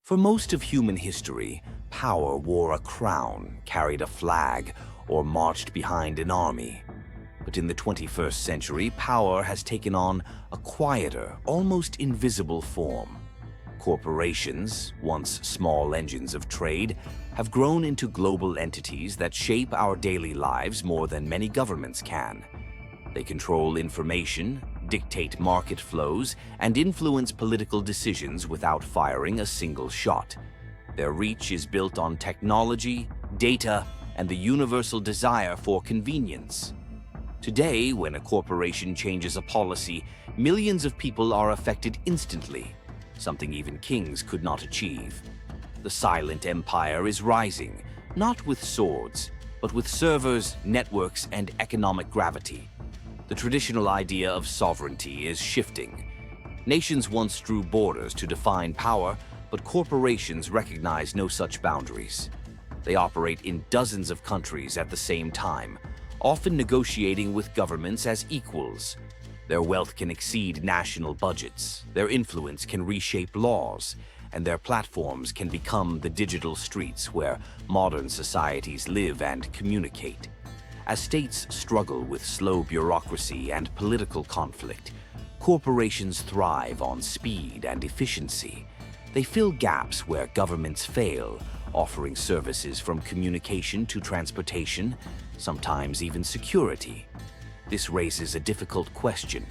For most of human history, power wore a crown, carried a flag, or marched behind an army. But in the 21st century, power has taken on a quieter, almost invisible form. Corporations, once small engines of trade, have grown into global entities that shape our daily lives more than many governments can. They control information, dictate market flows, and influence political decisions without firing a single shot. Their reach is built on technology, data, and the universal desire for convenience. Today, when a corporation changes a policy, millions of people are affected instantly, something even kings could not achieve. The silent empire is rising, not with swords, but with servers, networks, and economic gravity. The traditional idea of sovereignty is shifting. Nations once drew borders to define power, but corporations recognize no such boundaries. They operate in dozens of countries at the same time, often negotiating with governments as equals. Their wealth can exceed national budgets, their influence can reshape laws, and their platforms can become the digital streets where modern societies live and communicate. As states struggle with slow bureaucracy and political conflict, corporations thrive on speed and efficiency. They fill gaps where governments fail, offering services from communication to transportation, sometimes even security. This raises a difficult question.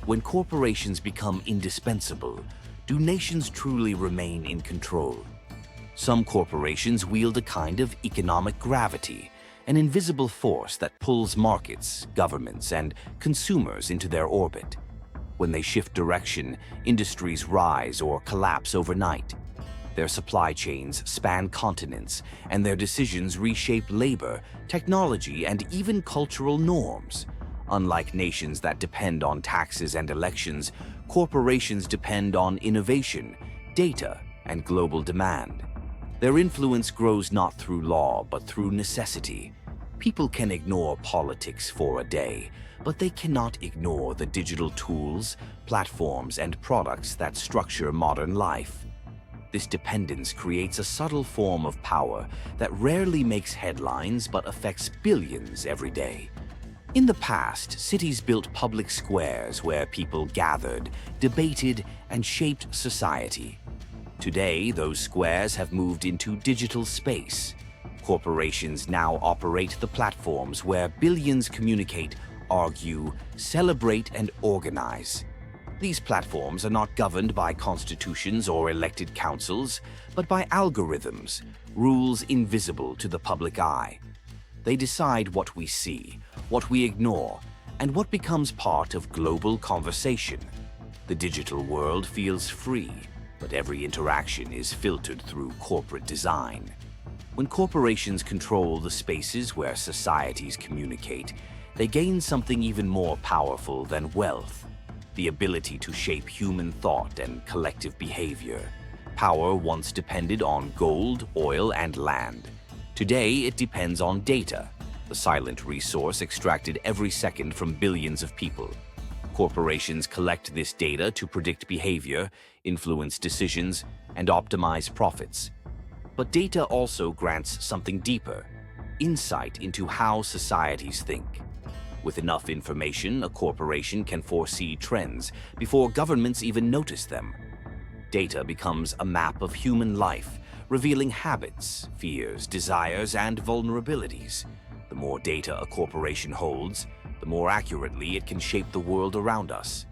When corporations become indispensable, do nations truly remain in control? Some corporations wield a kind of economic gravity, an invisible force that pulls markets, governments, and consumers into their orbit. When they shift direction, industries rise or collapse overnight. Their supply chains span continents, and their decisions reshape labor, technology, and even cultural norms. Unlike nations that depend on taxes and elections, corporations depend on innovation, data, and global demand. Their influence grows not through law, but through necessity. People can ignore politics for a day, but they cannot ignore the digital tools, platforms, and products that structure modern life. This dependence creates a subtle form of power that rarely makes headlines but affects billions every day. In the past, cities built public squares where people gathered, debated, and shaped society. Today, those squares have moved into digital space. Corporations now operate the platforms where billions communicate, argue, celebrate, and organize. These platforms are not governed by constitutions or elected councils, but by algorithms, rules invisible to the public eye. They decide what we see, what we ignore, and what becomes part of global conversation. The digital world feels free, but every interaction is filtered through corporate design. When corporations control the spaces where societies communicate, they gain something even more powerful than wealth: the ability to shape human thought and collective behavior. Power once depended on gold, oil, and land. Today, it depends on data, the silent resource extracted every second from billions of people. Corporations collect this data to predict behavior, influence decisions, and optimize profits. But data also grants something deeper: insight into how societies think. With enough information, a corporation can foresee trends before governments even notice them. Data becomes a map of human life, revealing habits, fears, desires, and vulnerabilities. The more data a corporation holds, the more accurately it can shape the world around us.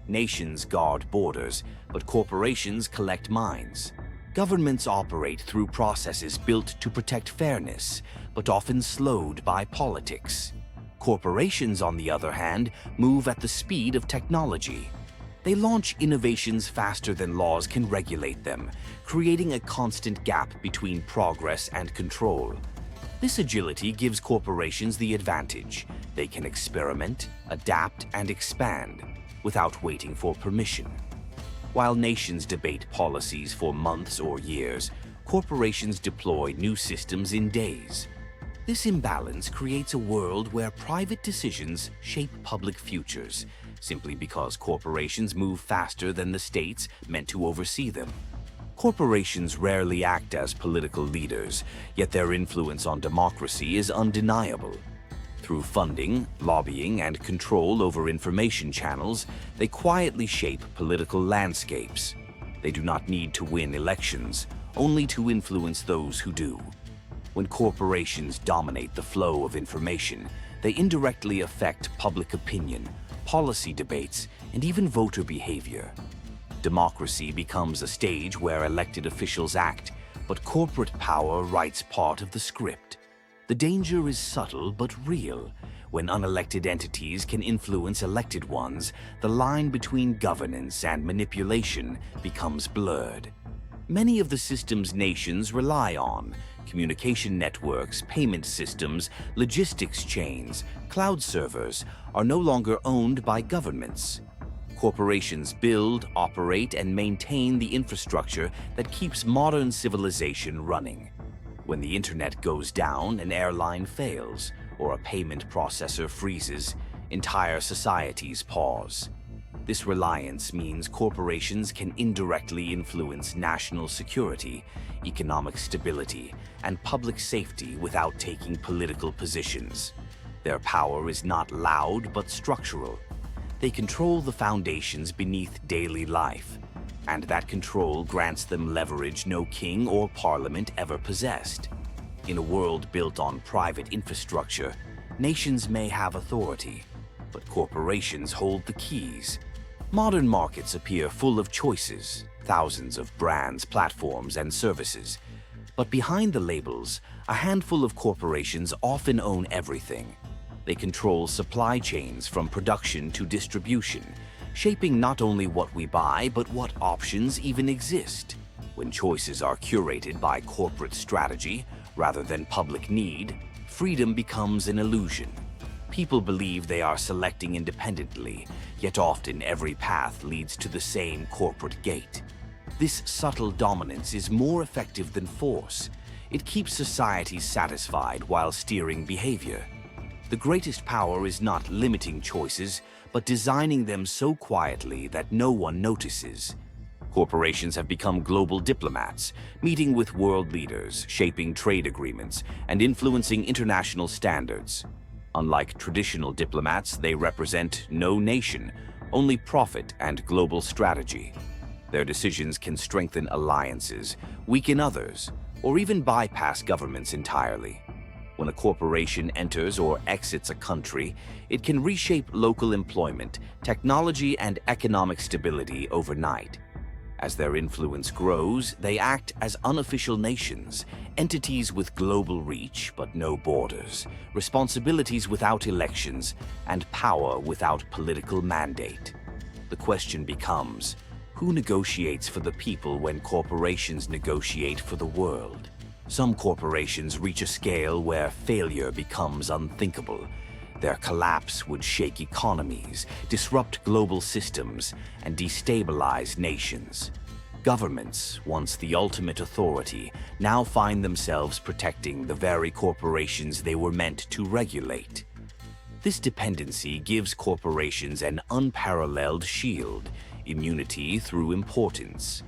Nations guard borders, but corporations collect minds. Governments operate through processes built to protect fairness, but often slowed by politics. Corporations, on the other hand, move at the speed of technology. They launch innovations faster than laws can regulate them, creating a constant gap between progress and control. This agility gives corporations the advantage. They can experiment, adapt, and expand without waiting for permission. While nations debate policies for months or years, corporations deploy new systems in days. This imbalance creates a world where private decisions shape public futures, simply because corporations move faster than the states meant to oversee them. Corporations rarely act as political leaders, yet their influence on democracy is undeniable. Through funding, lobbying, and control over information channels, they quietly shape political landscapes. They do not need to win elections, only to influence those who do. When corporations dominate the flow of information, they indirectly affect public opinion, policy debates, and even voter behavior. Democracy becomes a stage where elected officials act, but corporate power writes part of the script. The danger is subtle but real. When unelected entities can influence elected ones, the line between governance and manipulation becomes blurred. Many of the systems nations rely on, communication networks, payment systems, logistics chains, cloud servers, are no longer owned by governments. Corporations build, operate, and maintain the infrastructure that keeps modern civilization running. When the internet goes down, an airline fails, or a payment processor freezes, entire societies pause. This reliance means corporations can indirectly influence national security, economic stability, and public safety without taking political positions. Their power is not loud but structural. They control the foundations beneath daily life, and that control grants them leverage no king or parliament ever possessed. In a world built on private infrastructure, nations may have authority, but corporations hold the keys. Modern markets appear full of choices, thousands of brands, platforms, and services. But behind the labels, a handful of corporations often own everything. They control supply chains from production to distribution, shaping not only what we buy, but what options even exist. When choices are curated by corporate strategy rather than public need, freedom becomes an illusion. People believe they are selecting independently, yet often every path leads to the same corporate gate. This subtle dominance is more effective than force. It keeps societies satisfied while steering behavior. The greatest power is not limiting choices, but designing them so quietly that no one notices. Corporations have become global diplomats, meeting with world leaders, shaping trade agreements, and influencing international standards. Unlike traditional diplomats, they represent no nation, only profit and global strategy. Their decisions can strengthen alliances, weaken others, or even bypass governments entirely. When a corporation enters or exits a country, it can reshape local employment, technology, and economic stability overnight. As their influence grows, they act as unofficial nations, entities with global reach but no borders, responsibilities without elections, and power without political mandate. The question becomes, who negotiates for the people when corporations negotiate for the world? Some corporations reach a scale where failure becomes unthinkable. Their collapse would shake economies, disrupt global systems, and destabilize nations. Governments, once the ultimate authority, now find themselves protecting the very corporations they were meant to regulate. This dependency gives corporations an unparalleled shield, immunity through importance.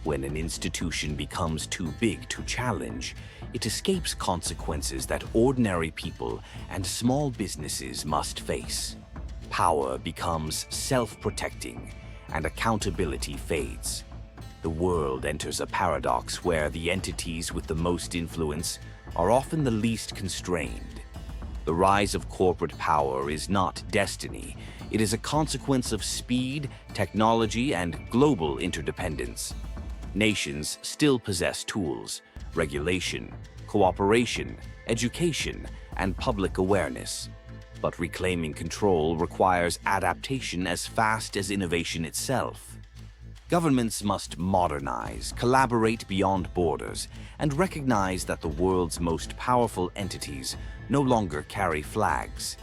When an institution becomes too big to challenge, it escapes consequences that ordinary people and small businesses must face. Power becomes self-protecting, and accountability fades. The world enters a paradox where the entities with the most influence are often the least constrained. The rise of corporate power is not destiny. It is a consequence of speed, technology, and global interdependence. Nations still possess tools, regulation, cooperation, education, and public awareness. But reclaiming control requires adaptation as fast as innovation itself. Governments must modernize, collaborate beyond borders, and recognize that the world's most powerful entities no longer carry flags.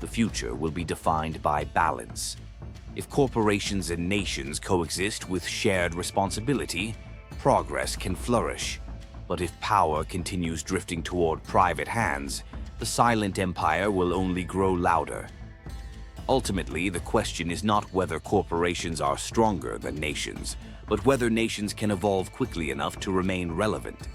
The future will be defined by balance. If corporations and nations coexist with shared responsibility, progress can flourish. But if power continues drifting toward private hands, the silent empire will only grow louder. Ultimately, the question is not whether corporations are stronger than nations, but whether nations can evolve quickly enough to remain relevant.